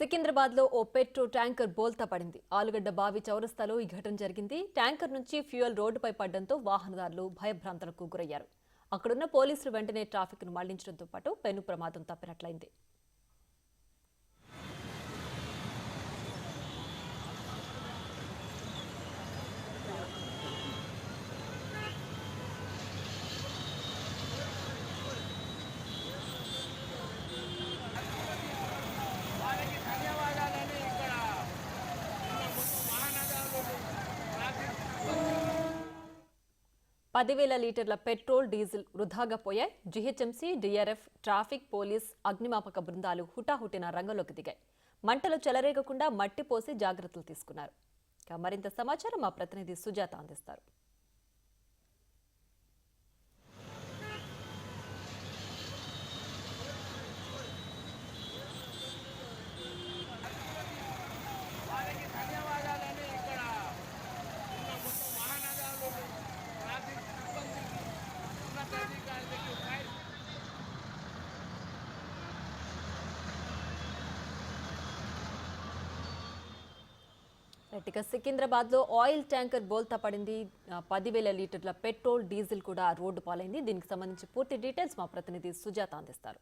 సికింద్రాబాద్ లో ఓ petrol tanker బోల్తా పడింది. ఆలుగడ్డ బావి చౌరస్తాలో ఈ ఘటన జరిగింది. ట్యాంకర్ నుంచి ఫ్యూయల్ రోడ్డుపై పడడంతో వాహనదారులు భయభ్రాంతులకు గురయ్యారు. అక్కడున్న పోలీసులు వెంటనే ట్రాఫిక్ ను మళ్లించడంతో పాటు పెను ప్రమాదం తప్పినట్లయింది. పదివేల లీటర్ల పెట్రోల్ డీజిల్ వృధాగా పోయాయి. జీహెచ్ఎంసీ, డీఆర్ఎఫ్, ట్రాఫిక్, పోలీస్, అగ్నిమాపక బృందాలు హుటాహుటిన రంగంలోకి దిగాయి. మంటలు చెలరేగకుండా మట్టి పోసి జాగ్రత్తలు తీసుకున్నారు. మరింత సమాచారం మా ప్రతినిధి సుజాత అందిస్తారు. ఇక సికింద్రాబాద్ లో ఆయిల్ ట్యాంకర్ బోల్తా పడింది. 10,000 లీటర్ల పెట్రోల్, డీజిల్ కూడా రోడ్డు పాలైంది. దీనికి సంబంధించి పూర్తి డీటెయిల్స్ మా ప్రతినిధి సుజాత అందిస్తారు.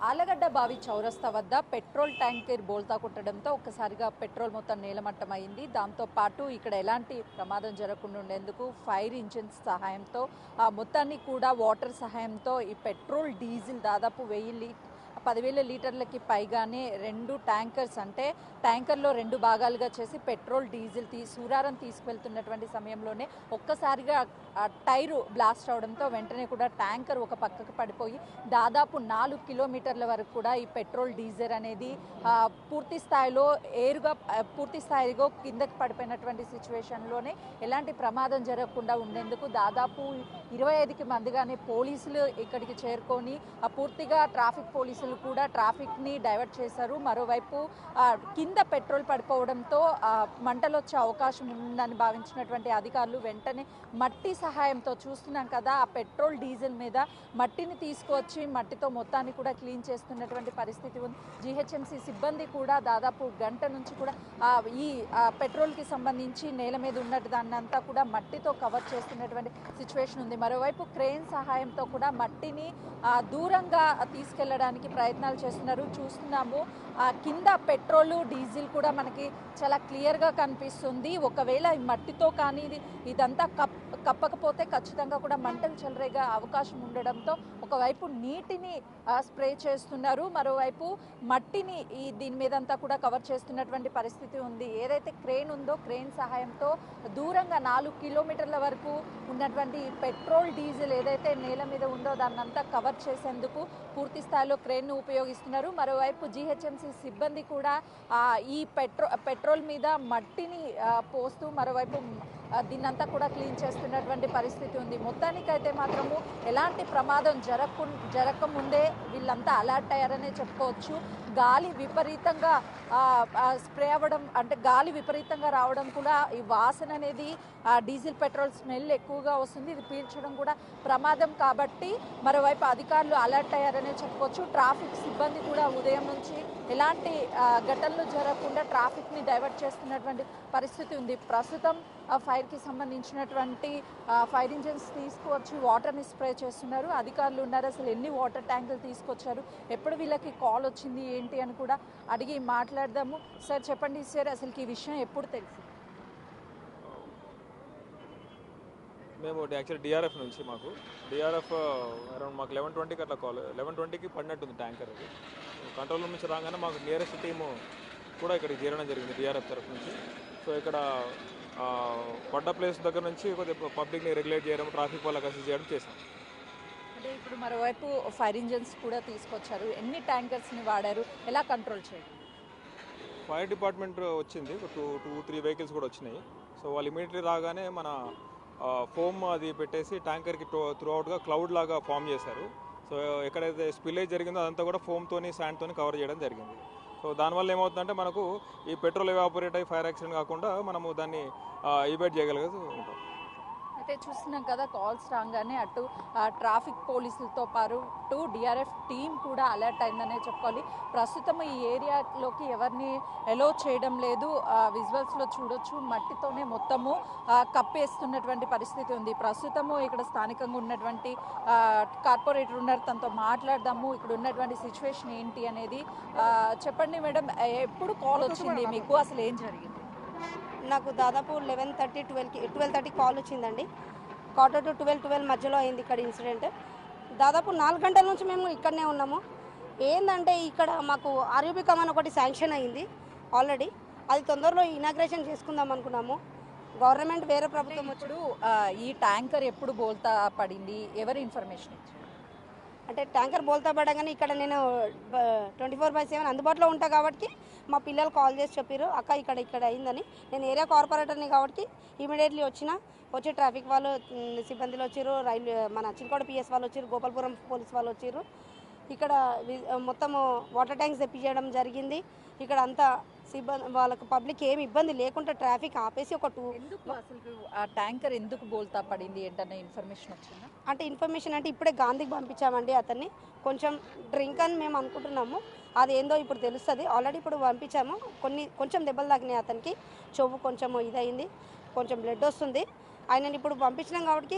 ఆలగడ్డ బావి చౌరస్తా వద్ద పెట్రోల్ ట్యాంకర్ బోల్తా కొట్టడంతో ఒక్కసారిగా పెట్రోల్ మొత్తం నేలమట్టం అయింది. దాంతో పాటు ఇక్కడ ఎలాంటి ప్రమాదం జరగకుండా ఉండేందుకు ఫైర్ ఇంజిన్స్ సహాయంతో మొత్తాన్ని కూడా వాటర్ సహాయంతో ఈ పెట్రోల్, డీజిల్ దాదాపు 10,000 లీటర్లకి పైగానే 2 ట్యాంకర్స్ అంటే ట్యాంకర్లో 2 భాగాలుగా చేసి పెట్రోల్, డీజిల్ సూరారం తీసుకువెళ్తున్నటువంటి సమయంలోనే ఒక్కసారిగా టైరు బ్లాస్ట్ అవడంతో వెంటనే కూడా ట్యాంకర్ ఒక పక్కకు పడిపోయి దాదాపు 4 కిలోమీటర్ల వరకు కూడా ఈ పెట్రోల్, డీజిల్ అనేది పూర్తి స్థాయిలో కిందకి పడిపోయినటువంటి సిచ్యువేషన్లోనే ఎలాంటి ప్రమాదం జరగకుండా ఉండేందుకు దాదాపు 25 మందిగానే పోలీసులు ఇక్కడికి చేరుకొని పూర్తిగా ట్రాఫిక్ పోలీసులు కూడా ట్రాఫిక్ని డైవర్ట్ చేశారు. మరోవైపు కింద పెట్రోల్ పడిపోవడంతో మంటలు వచ్చే అవకాశం ఉందని భావించినటువంటి అధికారులు వెంటనే మట్టి సహాయంతో చూస్తున్నాం కదా, ఆ పెట్రోల్, డీజిల్ మీద మట్టిని తీసుకువచ్చి మట్టితో మొత్తాన్ని కూడా క్లీన్ చేస్తున్నటువంటి పరిస్థితి ఉంది. జీహెచ్ఎంసీ సిబ్బంది కూడా దాదాపు గంట నుంచి కూడా ఈ పెట్రోల్కి సంబంధించి నేల మీద ఉన్నట్టు దాన్ని అంతా కూడా మట్టితో కవర్ చేస్తున్నటువంటి సిచ్యువేషన్ ఉంది. మరోవైపు క్రేన్ సహాయంతో కూడా మట్టిని దూరంగా తీసుకెళ్లడానికి ప్రయత్నాలు చేస్తున్నారు. చూస్తున్నాము కింద పెట్రోల్, డీజిల్ కూడా మనకి చాలా క్లియర్గా కనిపిస్తుంది. ఒకవేళ ఈ మట్టితో కానీ ఇదంతా కప్పకపోతే ఖచ్చితంగా కూడా మంటలు చెలరేగే అవకాశం ఉండడంతో ఒకవైపు నీటిని స్ప్రే చేస్తున్నారు, మరోవైపు మట్టిని దీని మీదంతా కూడా కవర్ చేస్తున్నటువంటి పరిస్థితి ఉంది. ఏదైతే క్రేన్ ఉందో క్రేన్ సహాయంతో దూరంగా 4 కిలోమీటర్ల వరకు ఉన్నటువంటి పెట్రోల్, డీజిల్ ఏదైతే నేల మీద ఉందో దాన్నంతా కవర్ చేసేందుకు పూర్తి స్థాయిలో క్రేన్ను ఉపయోగిస్తున్నారు. మరోవైపు జీహెచ్ఎంసీ సిబ్బంది కూడా ఈ పెట్రోల్ మీద మట్టిని పోస్తూ మరోవైపు దీన్నంతా కూడా క్లీన్ చేస్తున్నటువంటి పరిస్థితి ఉంది. మొత్తానికైతే మాత్రము ఎలాంటి ప్రమాదం జరగకముందే వీళ్ళంతా అలర్ట్ అయ్యారనే చెప్పుకోవచ్చు. గాలి విపరీతంగా స్ప్రే అవ్వడం అంటే గాలి విపరీతంగా రావడం కూడా ఈ వాసన అనేది డీజిల్, పెట్రోల్ స్మెల్ ఎక్కువగా వస్తుంది. ఇది పీల్చడం కూడా ప్రమాదం కాబట్టి మరోవైపు అధికారులు అలర్ట్ అయ్యారనే చెప్పుకోవచ్చు. ట్రాఫిక్ సిబ్బంది కూడా ఉదయం నుంచి ఎలాంటి ఘటనలు జరగకుండా ట్రాఫిక్ని డైవర్ట్ చేస్తున్నటువంటి పరిస్థితి ఉంది. ప్రస్తుతం ఫైర్కి సంబంధించినటువంటి ఫైర్ ఇంజిన్స్ తీసుకువచ్చి వాటర్ని స్ప్రే చేస్తున్నారు. అధికారులు ఉన్నారు. అసలు ఎన్ని వాటర్ ట్యాంకులు తీసుకొచ్చారు, ఎప్పుడు వీళ్ళకి కాల్ వచ్చింది ఏంటి అని కూడా అడిగి మాట్లాడదాము. సార్ చెప్పండి సార్, అసలు ఈ విషయం ఎప్పుడు తెలిసింది? మేము యాక్చువల్లీ డిఆర్ఎఫ్ నుంచి డిఆర్ఎఫ్ అరౌండ్ మాకు 11:20కి అట్లా కాల్, 11:20కి పడినట్టుంది ట్యాంకర్. అది కంట్రోల్ రూమ్ నుంచి రాగానే మాకు నియరెస్ట్ టీము కూడా ఇక్కడికి చేరడం జరిగింది డిఆర్ఎఫ్ తరఫు నుంచి. సో ఇక్కడ పడ్డ ప్లేస్ దగ్గర నుంచి కొద్దిగా పబ్లిక్ని రెగ్యులేట్ చేయడం, ట్రాఫిక్ వాళ్ళకి అసిస్ట్ చేయడం చేశాం. అంటే ఇప్పుడు మరోవైపు ఫైర్ ఇంజిన్స్ కూడా తీసుకొచ్చారు. ఎన్ని ట్యాంకర్స్ని వాడారు, ఎలా కంట్రోల్ చేయాలి? ఫైర్ డిపార్ట్మెంట్ వచ్చింది, 2-3 వెహికల్స్ కూడా వచ్చినాయి. సో వాళ్ళు ఇమీడియట్లీ రాగానే మన ఫోమ్ అది పెట్టేసి ట్యాంకర్కి త్రూ అవుట్గా క్లౌడ్ లాగా ఫామ్ చేశారు. సో ఎక్కడైతే స్పిల్లేజ్ జరిగిందో అదంతా కూడా ఫోమ్తోని, శాండ్తోని కవర్ చేయడం జరిగింది. సో దానివల్ల ఏమవుతుందంటే మనకు ఈ పెట్రోల్ ఎవాపరేట్ అయ్యి ఫైర్ యాక్సిడెంట్ కాకుండా మనము దాన్ని ఈవైట్ చేయగలిగేది ఉంటాం. అయితే చూస్తున్నాం కదా, కాల్స్ రాగానే అటు ట్రాఫిక్ పోలీసులతో పాటు డిఆర్ఎఫ్ టీం కూడా అలర్ట్ అయిందనే చెప్పుకోవాలి. ప్రస్తుతం ఈ ఏరియాలోకి ఎవరిని ఎలో చేయడం లేదు. విజువల్స్లో చూడొచ్చు, మట్టితోనే మొత్తము కప్పేస్తున్నటువంటి పరిస్థితి ఉంది. ప్రస్తుతము ఇక్కడ స్థానికంగా ఉన్నటువంటి కార్పొరేటర్ ఉన్నారు, తనతో మాట్లాడదాము. ఇక్కడ ఉన్నటువంటి సిచ్యువేషన్ ఏంటి అనేది చెప్పండి మేడం. ఎప్పుడు కాల్ వచ్చింది మీకు, అసలు ఏం జరిగింది? నాకు దాదాపు 12:30 కాల్ వచ్చిందండి. 12:45 మధ్యలో అయింది ఇక్కడ ఇన్సిడెంట్. దాదాపు 4 గంటల నుంచి మేము ఇక్కడనే ఉన్నాము. ఏంటంటే ఇక్కడ మాకు ఆర్యూబీ కమాన్ ఒకటి శాంక్షన్ అయింది ఆల్రెడీ. అది తొందరలో ఇనాగ్రేషన్ చేసుకుందాం అనుకున్నాము. గవర్నమెంట్ వేరే ప్రభుత్వం ఇప్పుడు ఈ ట్యాంకర్ ఎప్పుడు బోల్తా పడింది, ఎవరు ఇన్ఫర్మేషన్ ఇచ్చారు? అంటే ట్యాంకర్ బోల్తా పడగానే ఇక్కడ నేను 24/7 అందుబాటులో ఉంటా కాబట్టి మా పిల్లలు కాల్ చేసి చెప్పారు, అక్క ఇక్కడ అయిందని. నేను ఏరియా కార్పొరేటర్ని కాబట్టి ఇమీడియట్లీ వచ్చి ట్రాఫిక్ వాళ్ళు సిబ్బందిలో వచ్చారు, మన చిల్కోడ పిఎస్ వాళ్ళు వచ్చారు, గోపాలపురం పోలీస్ వాళ్ళు వచ్చారు. ఇక్కడ మొత్తము వాటర్ ట్యాంక్స్ తెప్పించడం జరిగింది. ఇక్కడ అంతా సిబ్బంది వాళ్ళకు పబ్లిక్ ఏమి ఇబ్బంది లేకుండా ట్రాఫిక్ ఆపేసి ఒక ఎందుకు అసలు ఆ ట్యాంకర్ ఎందుకు బోల్తా పడింది ఏంటనే ఇన్ఫర్మేషన్ వచ్చిందా? అంటే ఇన్ఫర్మేషన్ అంటే ఇప్పుడే గాంధీకి పంపించామండి. అతన్ని కొంచెం డ్రింక్ అని మేము అనుకుంటున్నాము, అది ఏందో ఇప్పుడు తెలుస్తుంది. ఆల్రెడీ ఇప్పుడు పంపించాము. కొంచెం దెబ్బలు తాకినాయి అతనికి, చెవు కొంచెం ఇదయింది, కొంచెం బ్లడ్ వస్తుంది. ఆయనని ఇప్పుడు పంపించినాం కాబట్టి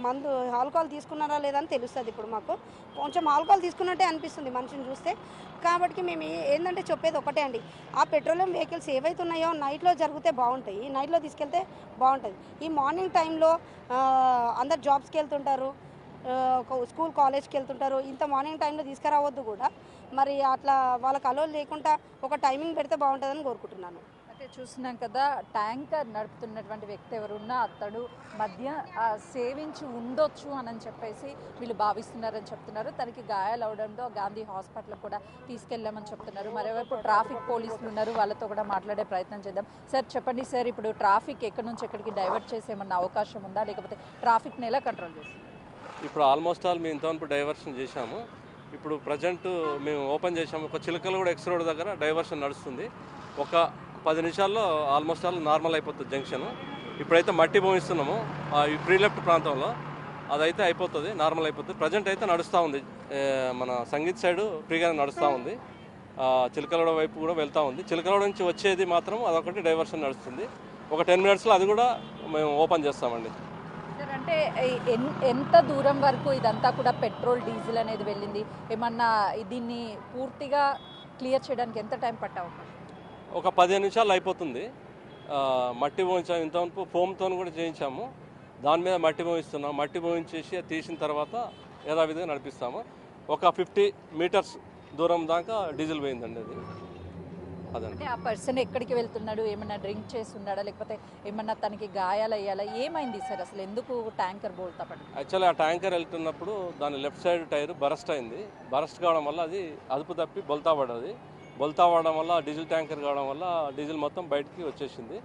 మందు ఆల్కహాల్ తీసుకున్నారా లేదా అని తెలుస్తుంది. ఇప్పుడు మాకు కొంచెం ఆల్కహాల్ తీసుకున్నట్టే అనిపిస్తుంది మనిషిని చూస్తే. కాబట్టి మేము ఏంటంటే చెప్పేది ఒకటే అండి, ఆ పెట్రోలియం వెహికల్స్ ఏవైతే ఉన్నాయో నైట్లో జరిగితే బాగుంటాయి, నైట్లో తీసుకెళ్తే బాగుంటుంది. ఈ మార్నింగ్ టైంలో అందరు జాబ్స్కి వెళ్తుంటారు, స్కూల్ కాలేజ్కి వెళ్తుంటారు. ఇంత మార్నింగ్ టైంలో తీసుకురావద్దు కూడా. మరి అట్లా వాళ్ళకి అలో లేకుండా ఒక టైమింగ్ పెడితే బాగుంటుందని కోరుకుంటున్నాను. అయితే చూస్తున్నాం కదా, ట్యాంకర్ నడుపుతున్నటువంటి వ్యక్తి ఎవరున్నా అతడు మధ్య సేవించి ఉండొచ్చు అని చెప్పేసి వీళ్ళు భావిస్తున్నారని చెప్తున్నారు. తనకి గాయాలు అవడంతో గాంధీ హాస్పిటల్ కూడా తీసుకెళ్ళామని చెప్తున్నారు. మరోవైపు ట్రాఫిక్ పోలీసులు ఉన్నారు, వాళ్ళతో కూడా మాట్లాడే ప్రయత్నం చేద్దాం. సార్ చెప్పండి సార్, ఇప్పుడు ట్రాఫిక్ ఎక్కడి నుంచి ఎక్కడికి డైవర్ట్ చేసేమన్న అవకాశం ఉందా, లేకపోతే ట్రాఫిక్ని ఎలా కంట్రోల్ చేస్తుంది? ఇప్పుడు ఆల్మోస్ట్ ఆల్ మేము ఇంతవరకు డైవర్షన్ చేశాము. ఇప్పుడు ప్రజెంట్ మేము ఓపెన్ చేసాము. ఒక చిలకలగూడ ఎక్స్ రోడ్ దగ్గర డైవర్షన్ నడుస్తుంది. ఒక 10 నిమిషాల్లో ఆల్మోస్ట్ ఆల్ నార్మల్ అయిపోతుంది జంక్షన్. ఇప్పుడైతే మట్టి పోయిస్తున్నాము ఈ ప్రీ లెఫ్ట్ ప్రాంతంలో, అదైతే అయిపోతుంది, నార్మల్ అయిపోతుంది. ప్రజెంట్ అయితే నడుస్తూ ఉంది, మన సంగీత్ సైడ్ ఫ్రీగా నడుస్తూ ఉంది. చిలకలగూడ వైపు కూడా వెళ్తూ ఉంది. చిలకలగూడ నుంచి వచ్చేది మాత్రం అదొకటి డైవర్షన్ నడుస్తుంది. ఒక 10 మినిట్స్లో అది కూడా మేము ఓపెన్ చేస్తామండి. సార్ అంటే ఎంత దూరం వరకు ఇదంతా కూడా పెట్రోల్ డీజిల్ అనేది వెళ్ళింది, ఏమన్నా దీన్ని పూర్తిగా క్లియర్ చేయడానికి ఎంత టైం పట్టావు? ఒక 15 నిమిషాలు అయిపోతుంది. మట్టి పోయించాము, ఇంతవరకు ఫోమ్తో కూడా చేయించాము. దాని మీద మట్టి పోయిస్తున్నాం. మట్టి పోయించేసి అది తీసిన తర్వాత యథావిధిగా నడిపిస్తాము. ఒక 50 మీటర్స్ దూరం దాకా డీజిల్ పోయిందండి అది. అంటే ఆ పర్సన్ ఎక్కడికి వెళ్తున్నాడు, ఏమన్నా డ్రింక్ చేసి ఉన్నాడా, లేకపోతే ఏమన్నా తనకి గాయాలు అయ్యాలా, ఏమైంది సార్ అసలు, ఎందుకు ట్యాంకర్ బోల్తా పడింది? యాక్చువల్లీ ఆ ట్యాంకర్ వెళ్తున్నప్పుడు దాని లెఫ్ట్ సైడ్ టైర్ బరస్ట్ అయింది. బరస్ట్ కావడం వల్ల అది అదుపు తప్పి బొల్తా పడ్డది. బొల్తా పడడం వల్ల డీజిల్ ట్యాంకర్ కావడం వల్ల డీజిల్ మొత్తం బయటికి వచ్చేసింది.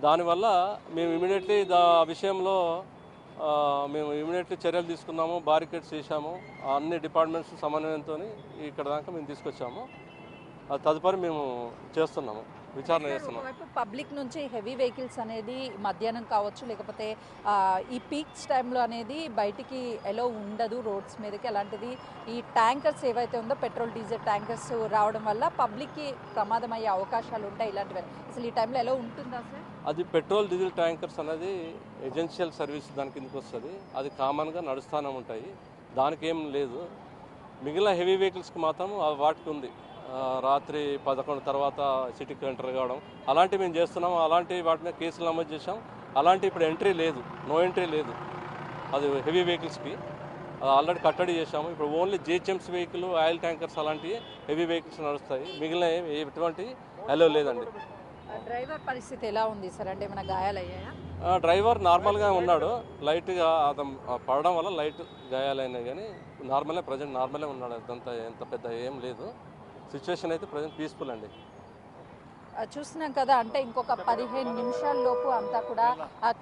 దానివల్ల మేము ఇమీడియట్లీ విషయంలో మేము ఇమీడియట్లీ చర్యలు తీసుకున్నాము, బారికేడ్స్ చేశాము. అన్ని డిపార్ట్మెంట్స్ సమన్వయంతో ఇక్కడ దాకా మేము తీసుకొచ్చాము. అది తదుపరి మేము చేస్తున్నాము, విచారణ చేస్తున్నాం. పబ్లిక్ నుంచి హెవీ వెహికల్స్ అనేది మధ్యాహ్నం కావచ్చు, లేకపోతే ఈ పీక్స్ టైంలో అనేది బయటికి ఎలో ఉండదు రోడ్స్ మీదకి. అలాంటిది ఈ ట్యాంకర్స్ ఏవైతే ఉందో పెట్రోల్ డీజిల్ ట్యాంకర్స్ రావడం వల్ల పబ్లిక్కి ప్రమాదం అయ్యే అవకాశాలు ఉంటాయి. ఇలాంటివి అసలు ఈ టైంలో ఎలా ఉంటుందా సార్? అది పెట్రోల్ డీజిల్ ట్యాంకర్స్ అనేది ఎసెన్షియల్ సర్వీస్ దాని కిందకి వస్తుంది. అది కామన్గా నడుస్తూనే ఉంటాయి, దానికి ఏం లేదు. మిగిలిన హెవీ వెహికల్స్కి మాత్రం వాటికి ఉంది. రాత్రి 11 తర్వాత సిటీకి ఎంటర్ కావడం అలాంటివి మేము చేస్తున్నాం. అలాంటి వాటి మీద కేసులు నమోదు చేసాం. అలాంటి ఇప్పుడు ఎంట్రీ లేదు, నో ఎంట్రీ లేదు అది హెవీ వెహికల్స్కి. అది ఆల్రెడీ కట్టడి చేసాము. ఇప్పుడు only GHMC vehicle, oil tankers అలాంటివి హెవీ వెహికల్స్ నడుస్తాయి. మిగిలిన ఎటువంటి అలో లేదండి. డ్రైవర్ పరిస్థితి ఎలా ఉంది సార్, అంటే ఏమైనా గాయాలు అయ్యాయా? డ్రైవర్ నార్మల్గా ఉన్నాడు, లైట్గా అతను పడడం వల్ల లైట్ గాయాలైనాయి, కానీ నార్మలే, ప్రజెంట్ నార్మలే ఉన్నాడు. అదంతా ఎంత పెద్ద ఏం లేదు. సిచ్యువేషన్ అయితే ప్రజెంట్ పీస్ఫుల్ అండి. చూస్తున్నాం కదా, అంటే ఇంకొక 15 నిమిషాల లోపు అంతా కూడా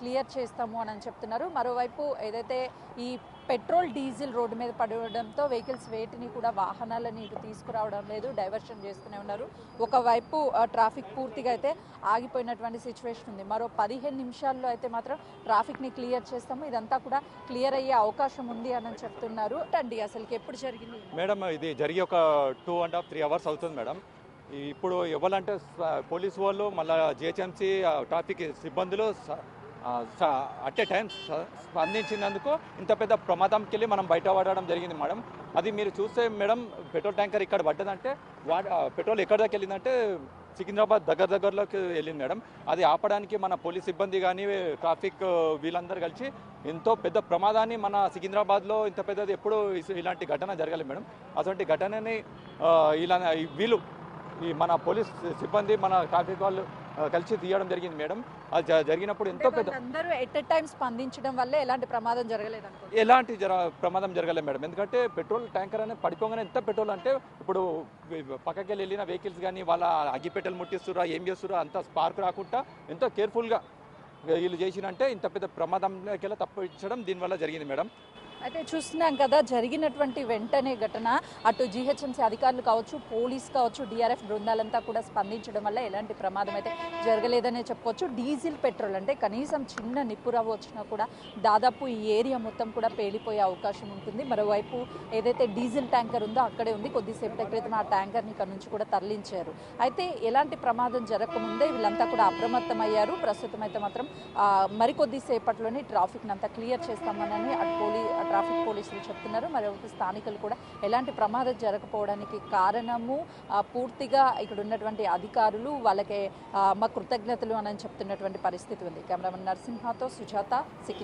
క్లియర్ చేస్తాము అని చెప్తున్నారు. మరోవైపు ఏదైతే ఈ పెట్రోల్ డీజిల్ రోడ్డు మీద పడడంతో వెహికల్స్ వేటిని కూడా వాహనాలని ఇటు తీసుకురావడం లేదు, డైవర్షన్ చేస్తూనే ఉన్నారు. ఒకవైపు ట్రాఫిక్ పూర్తిగా అయితే ఆగిపోయినటువంటి సిచ్యువేషన్ ఉంది. మరో 15 నిమిషాల్లో అయితే మాత్రం ట్రాఫిక్ని క్లియర్ చేస్తాము, ఇదంతా కూడా క్లియర్ అయ్యే అవకాశం ఉంది అని చెప్తున్నారు. అండి అసలుకి ఎప్పుడు జరిగింది మేడం? ఇది జరిగి ఒక 2.5-3 అవర్స్ అవుతుంది మేడం. ఇప్పుడు ఎవరంటే పోలీసు వాళ్ళు మళ్ళీ జిహెచ్ఎంసీ ట్రాఫిక్ సిబ్బందులు అట్ ఏ టైం స్పందించినందుకు ఇంత పెద్ద ప్రమాదంకి వెళ్ళి మనం బయట పడడం జరిగింది మేడం. అది మీరు చూస్తే మేడం, పెట్రోల్ ట్యాంకర్ ఇక్కడ పడ్డదంటే పెట్రోల్ ఎక్కడ దాకా వెళ్ళిందంటే సికింద్రాబాద్ దగ్గరలోకి వెళ్ళింది మేడం. అది ఆపడానికి మన పోలీస్ సిబ్బంది కానీ ట్రాఫిక్ వీళ్ళందరూ కలిసి ఎంతో పెద్ద ప్రమాదాన్ని మన సికింద్రాబాద్లో ఇంత పెద్దది ఎప్పుడు ఇలాంటి ఘటన జరగలేదు మేడం. అటువంటి ఘటనని వీళ్ళు ఈ మన పోలీస్ సిబ్బంది మన ట్రాఫిక్ వాళ్ళు కలిసి తీయడం జరిగింది మేడం. అది జరిగినప్పుడు ఎంతో పెద్ద అందరూ ఎట్ ఎ టైం స్పందించడం వల్ల ఎలాంటి ప్రమాదం జరగలేదు అనుకో. ఎలాంటి ప్రమాదం జరగలేదు మేడం. ఎందుకంటే పెట్రోల్ ట్యాంకర్ అనేది పడిపోగానే ఎంత పెట్రోల్ అంటే ఇప్పుడు పక్కకి వెళ్ళిన వెహికల్స్ కానీ వాళ్ళ అగ్గిపెట్టెలు ముట్టిస్తురా ఏం చేస్తురా అంత స్పార్క్ రాకుండా ఎంతో కేర్ఫుల్గా వీళ్ళు చేసినంటే ఇంత పెద్ద ప్రమాదంలోకి తప్పించడం దీనివల్ల జరిగింది మేడం. అయితే చూస్తున్నాం కదా, జరిగినటువంటి వెంటనే ఘటన అటు జిహెచ్ఎంసీ అధికారులు కావచ్చు, పోలీస్ కావచ్చు, డిఆర్ఎఫ్ బృందాలంతా కూడా స్పందించడం వల్ల ఎలాంటి ప్రమాదం అయితే జరగలేదనే చెప్పుకోవచ్చు. డీజిల్ పెట్రోల్ అంటే కనీసం చిన్న నిప్పురవ్వ వచ్చినా కూడా దాదాపు ఈ ఏరియా మొత్తం కూడా పేలిపోయే అవకాశం ఉంటుంది. మరోవైపు ఏదైతే డీజిల్ ట్యాంకర్ ఉందో అక్కడే ఉంది. కొద్దిసేపటి క్రితం ఆ ట్యాంకర్ని ఇక్కడ నుంచి కూడా తరలించారు. అయితే ఎలాంటి ప్రమాదం జరగకముందే వీళ్ళంతా కూడా అప్రమత్తమయ్యారు. ప్రస్తుతం అయితే మాత్రం మరికొద్ది సేపట్లోనే ట్రాఫిక్ని అంతా క్లియర్ చేస్తామని అటు ట్రాఫిక్ పోలీసులు చెప్తున్నారు. మరొక స్థానికులు కూడా ఎలాంటి ప్రమాదం జరగకపోవడానికి కారణము పూర్తిగా ఇక్కడ ఉన్నటువంటి అధికారులు వాళ్ళకి మా కృతజ్ఞతలు అని చెప్తున్నటువంటి పరిస్థితి ఉంది. కెమెరామెన్ నరసింహతో సుజాత, సికింద్రాబాద్.